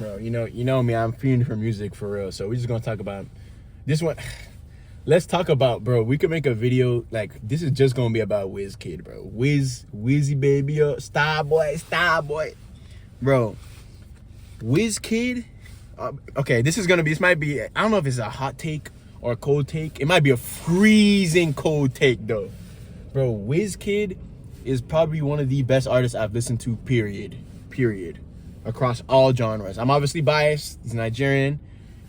bro, you know me, I'm fiending for music for real. So we're just gonna talk about this one. Let's talk about, bro. We could make a video like this is just gonna be about WIZKID, bro. Wizzy baby, Starboy, bro. WIZKID. Okay, this might be. I don't know if it's a hot take or a cold take. It might be a freezing cold take though, bro. WIZKID is probably one of the best artists I've listened to. Period. Across all genres. I'm obviously biased. He's Nigerian.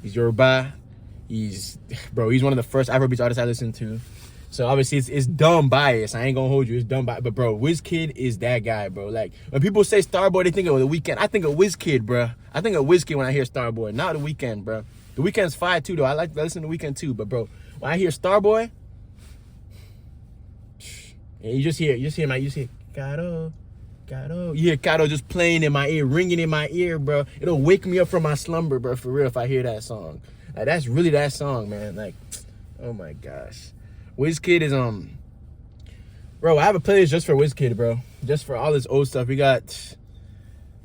He's Yoruba. He's one of the first Afrobeats artists I listened to. So obviously it's dumb bias. I ain't gonna hold you. It's dumb bias. But bro, WIZKID is that guy, bro. Like when people say Starboy, they think of The Weeknd. I think of WIZKID, bro. I think of WIZKID when I hear Starboy, not The Weeknd, bro. The Weeknd's fire too, though. I like to listen to The Weeknd too. But bro, when I hear Starboy, you just hear Caro. You hear Caro just playing in my ear, ringing in my ear, bro. It'll wake me up from my slumber, bro. For real, if I hear that song. Like, that's really that song, man. Like, oh my gosh. WIZKID is bro, I have a playlist just for WIZKID, bro. Just for all this old stuff. We got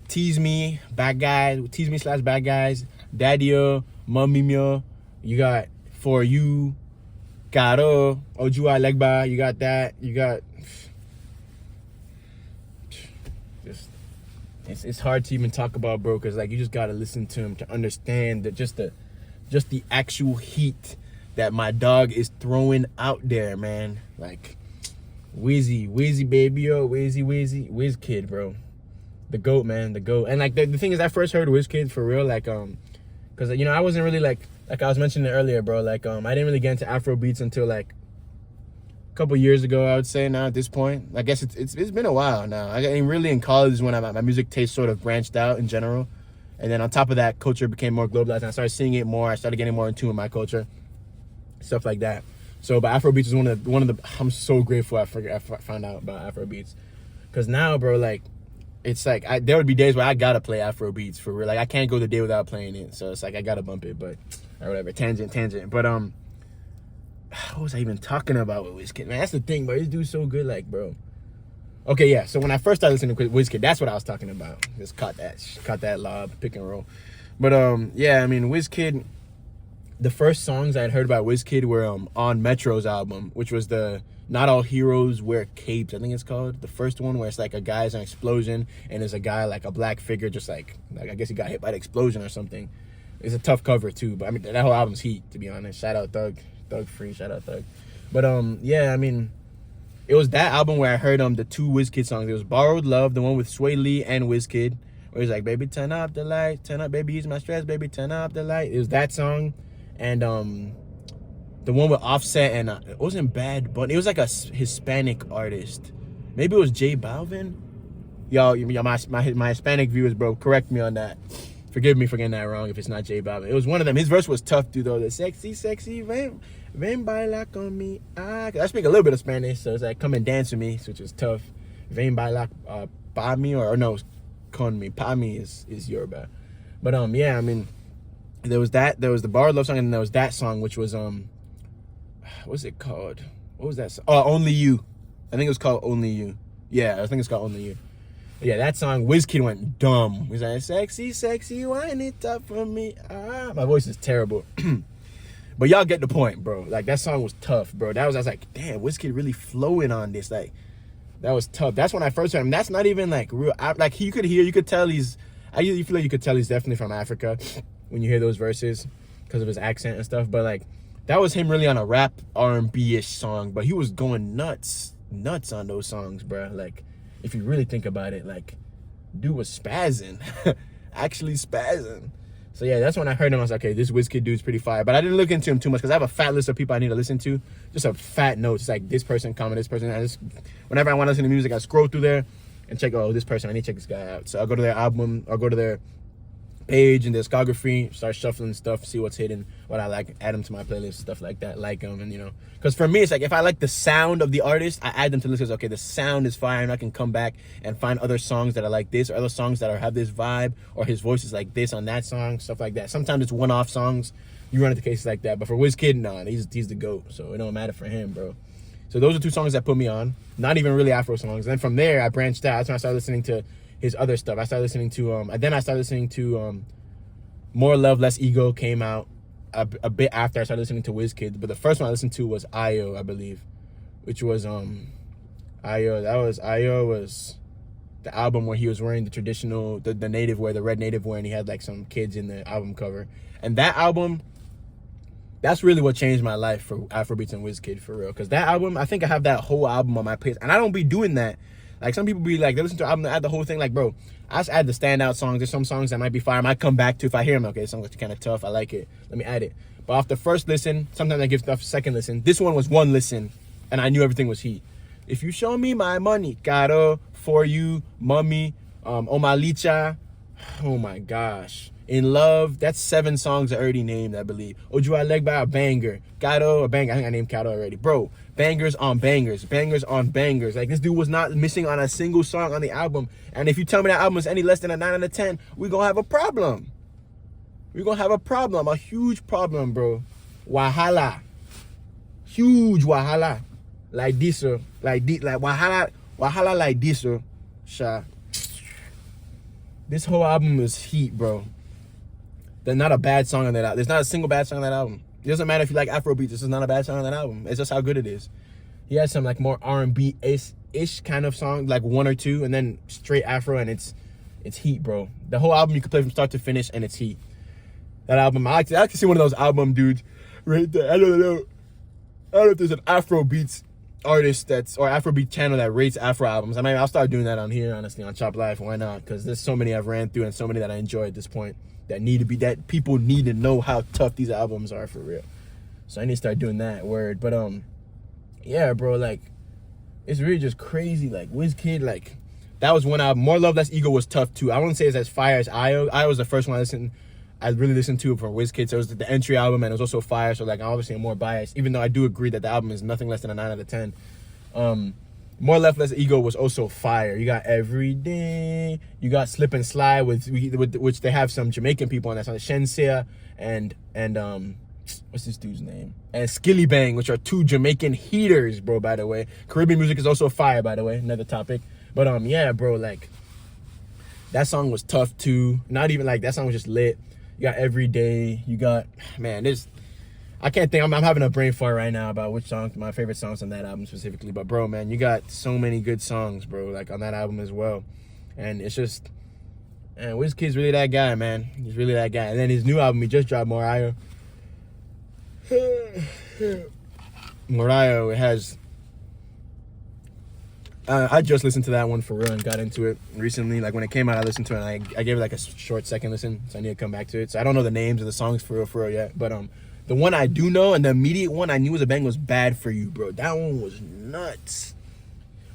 Tease Me / Bad Guys, Daddy-O, Mummy Mio. You got For You, Caro, Ojua Legba. You got that. You got just it's hard to even talk about, bro, because like you just gotta listen to him to understand that just the actual heat that my dog is throwing out there, man. Like Wizzy baby, WIZKID, bro. The GOAT, man, the GOAT. And like the thing is, I first heard WIZKID for real, like because I wasn't really like I was mentioning earlier, bro. Like I didn't really get into Afrobeats until like a couple years ago, I would say. Now at this point, I guess it's been a while now. I mean, really in college is when my music taste sort of branched out in general. And then on top of that, culture became more globalized, and I started seeing it more. I started getting more in tune with my culture, stuff like that. So, but Afrobeats is one of the. I'm so grateful I found out about Afrobeats, because now, bro, like, it's like there would be days where I gotta play Afrobeats for real. Like I can't go the day without playing it. So it's like I gotta bump it, but or whatever. Tangent. But what was I even talking about with WIZKID? Man, that's the thing, bro. This dude's so good, like, bro. Okay, yeah, so when I first started listening to WIZKID, that's what I was talking about. Just caught that lob, pick and roll. But yeah, I mean, WIZKID, the first songs I had heard about WIZKID were on Metro's album, which was the Not All Heroes Wear Capes, I think it's called. The first one where it's like a guy's an explosion and there's a guy, like a black figure, just like I guess he got hit by the explosion or something. It's a tough cover too, but I mean, that whole album's heat, to be honest. Shout out Thug Free, shout out Thug. But yeah, I mean, it was that album where I heard the two WIZKID songs. It was Borrowed Love, the one with Sway Lee and WIZKID, where he's like, baby, turn up the light, turn up, baby, ease my stress, baby, turn up the light. It was that song. And the one with Offset, and it wasn't Bad Bunny. It was like a Hispanic artist. Maybe it was J Balvin. Y'all, my Hispanic viewers, bro, correct me on that. Forgive me for getting that wrong if it's not J Balvin. It was one of them. His verse was tough, dude, though. The sexy, ven baila con mi. I speak a little bit of Spanish, so it's like, come and dance with me, which is tough. Ven baila pa mi, or no, con mi. Pa mi is Yoruba. But yeah, I mean, there was the Borrowed Love song, and there was that song, which was what's it called? What was that song? Oh, Only You. I think it was called Only You. Yeah, I think it's called Only You. Yeah, that song, WIZKID went dumb. He's like, sexy, wind it up for me. Ah, my voice is terrible. But y'all get the point, bro. Like, that song was tough, bro. I was like, damn, WIZKID really flowing on this. Like, that was tough. That's when I first heard him. That's not even, like, real. Like, you could tell he's, I usually feel like you could tell he's definitely from Africa when you hear those verses because of his accent and stuff. But, like, that was him really on a rap R&B-ish song. But he was going nuts on those songs, bro. Like, if you really think about it, like, dude was spazzing. Actually spazzing. So yeah, that's when I heard him. I was like, okay, this WIZKID dude's pretty fire. But I didn't look into him too much because I have a fat list of people I need to listen to. Just a fat note. It's like this person, comment this person. Whenever I want to listen to music, I scroll through there and check, oh, this person, I need to check this guy out. So I'll go to their album, I'll go to their page and discography, start shuffling stuff, see what's hidden, what I like, add them to my playlist, stuff like that, like them, and you know, because for me, it's like, if I like the sound of the artist, I add them to the list, because, okay, the sound is fire, and I can come back and find other songs that are like this, or other songs that have this vibe, or his voice is like this on that song, stuff like that. Sometimes it's one-off songs, you run into cases like that, but for WIZKID, nah, he's the GOAT, so it don't matter for him, bro. So those are two songs that put me on, not even really Afro songs. And then from there, I branched out. That's when I started listening to his other stuff. I started listening to More Love, Less Ego came out a bit after I started listening to WIZKID. But the first one I listened to was Ayo, I believe, which was Ayo. Ayo was the album where he was wearing the traditional, the native wear, the red native wear, and he had like some kids in the album cover. And that album, that's really what changed my life for Afrobeats and WIZKID, for real. Because that album, I think I have that whole album on my playlist. And I don't be doing that. Like, some people be like, they listen to an album, they add the whole thing. Like, bro, I just add the standout songs. There's some songs that might be fire. I might come back to if I hear them. Okay, this song is kind of tough. I like it. Let me add it. But off the first listen, sometimes I give stuff a second listen. This one was one listen, and I knew everything was heat. If You Show Me My Money, Caro, For You, Mummy, Omalicha, oh my gosh. In Love, that's 7 songs I already named, I believe. Ojua Legba, a banger. Gato, a banger. I think I named Gato already. Bro, bangers on bangers. Bangers on bangers. Like, this dude was not missing on a single song on the album. And if you tell me that album is any less than a 9 out of 10, we're going to have a problem. We're going to have a problem. A huge problem, bro. Wahala. Huge wahala. Like this, like this. Like wahala like this, Sha. This whole album is heat, bro. There's not a bad song on that album. There's not a single bad song on that album. It doesn't matter if you like Afrobeats. This is not a bad song on that album. It's just how good it is. He has some like more R&B-ish kind of song, like 1 or 2, and then straight Afro, and it's heat, bro. The whole album you can play from start to finish, and it's heat. That album, I like to see one of those album dudes right there. I don't know if there's an Afrobeats artist or Afrobeat channel that rates Afro albums. I mean, I'll start doing that on here, honestly, on Chop Life. Why not? Because there's so many I've ran through and so many that I enjoy at this point. That people need to know how tough these albums are, for real. So I need to start doing that word. But yeah, bro, like, it's really just crazy. Like, WIZKID, like, that was one album. More Love, Less Ego was tough too. I wouldn't say it's as fire as Ayo. Ayo was the first one I really listened to from WIZKID. So it was the entry album, and it was also fire. So like, obviously I'm more biased, even though I do agree that the album is nothing less than a 9 out of 10. More Love, Less Ego was also fire. You got Every Day. You got Slip and Slide, with which they have some Jamaican people on that song. Shenseea and what's this dude's name? And Skilly Bang, which are 2 Jamaican heaters, bro, by the way. Caribbean music is also fire, by the way. Another topic. But yeah, bro, like, that song was tough too. Not even like, that song was just lit. You got Every Day. You got, man, I can't think. I'm having a brain fart right now about which songs, my favorite songs on that album specifically. But bro, man, you got so many good songs, bro, like on that album as well. And it's just, man, WIZKID's really that guy, man. He's really that guy. And then his new album, he just dropped, Morayo. Morayo, it has, I just listened to that one for real and got into it recently. Like, when it came out, I listened to it, and I gave it like a short second listen, so I need to come back to it. So I don't know the names of the songs for real yet, but the one I do know, and the immediate one I knew was a bang, was Bad For You, bro. That one was nuts.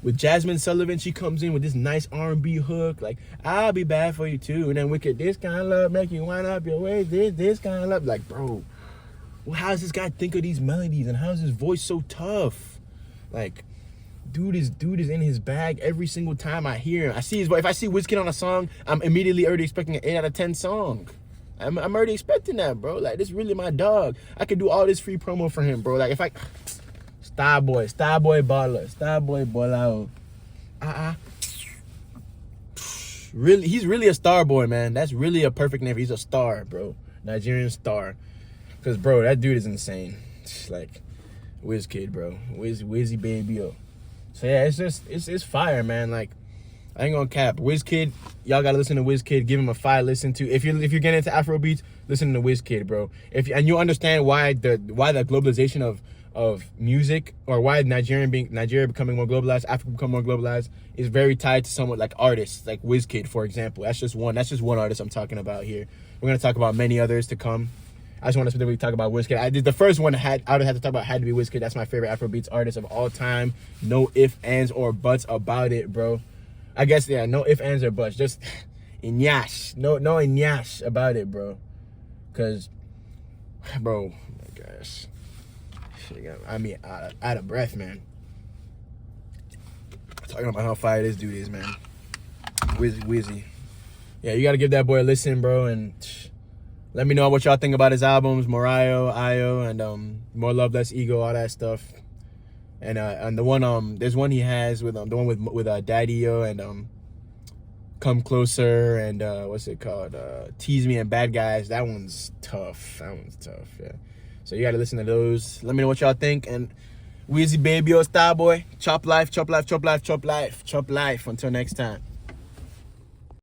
With Jasmine Sullivan, she comes in with this nice R&B hook, like, I'll be bad for you too. And then WIZKID, this kind of love make you wind up your waist, this kind of love. Like, bro, how does this guy think of these melodies, and how is his voice so tough? Like, dude is in his bag every single time I hear him. I see his voice. If I see WIZKID on a song, I'm immediately already expecting an 8 out of 10 song. I'm already expecting that, bro. Like, this really my dog. I could do all this free promo for him, bro. Like, if I... Starboy Baller. Really, he's really a star boy, man. That's really a perfect name. He's a star, bro. Nigerian star. Because, bro, that dude is insane. It's like, WIZKID, bro. Wizzy baby, yo. So, yeah, it's fire, man. Like, I ain't gonna cap. WIZKID, y'all gotta listen to WIZKID. Give him a fire listen to. If you're getting into Afrobeats, listen to WIZKID, bro. And you understand why the globalization of music, or why Nigeria becoming more globalized, Africa becoming more globalized, is very tied to somewhat like artists, like WIZKID, for example. That's just one artist I'm talking about here. We're gonna talk about many others to come. I just want to specifically talk about WIZKID. The first one I would have to talk about had to be WIZKID. That's my favorite Afrobeats artist of all time. No ifs, ands, or buts about it, bro. I guess, yeah, no ifs, ands, or buts. Just inyash. No inyash about it, bro. Because, bro, oh my gosh. I mean, out of breath, man. Talking about how fire this dude is, man. Wizzy. Yeah, you got to give that boy a listen, bro. And let me know what y'all think about his albums. Morayo, Ayo, and More Love, Less Ego, all that stuff. And the one, there's one he has with the one with Daddy-O and Come Closer and what's it called? Tease Me and Bad Guys. That one's tough. Yeah. So you gotta listen to those. Let me know what y'all think. And Weezy Baby or Starboy, chop life, chop life, chop life, chop life, chop life. Until next time.